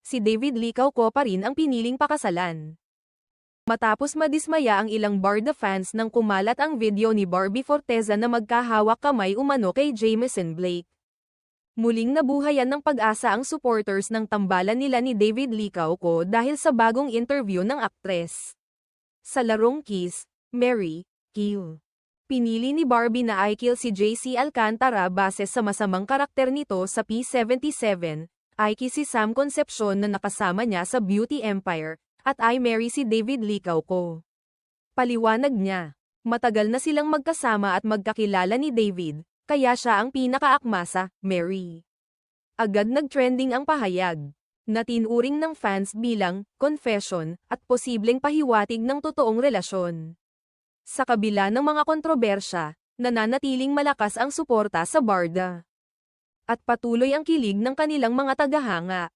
si David Lee Cauco pa rin ang piniling pakasalan. Matapos madismaya ang ilang Barda fans nang kumalat ang video ni Barbie Forteza na magkahawak kamay umano kay Jameson Blake. Muling nabuhayan ng pag-asa ang supporters ng tambalan nila ni David Lee Cauco dahil sa bagong interview ng aktres. Sa larong Kiss, Marry, Kill. Pinili ni Barbie na i-kill si JC Alcantara base sa masamang karakter nito sa P77, i-kill si Sam Concepcion na nakasama niya sa Beauty Empire, at i-marry si David Lee Cauco. Paliwanag niya, matagal na silang magkasama at magkakilala ni David, kaya siya ang pinakaakma sa Marry. Agad nag-trending ang pahayag, na tinuring ng fans bilang confession at posibleng pahiwatig ng totoong relasyon. Sa kabila ng mga kontrobersya, nananatiling malakas ang suporta sa Barda. At patuloy ang kilig ng kanilang mga tagahanga.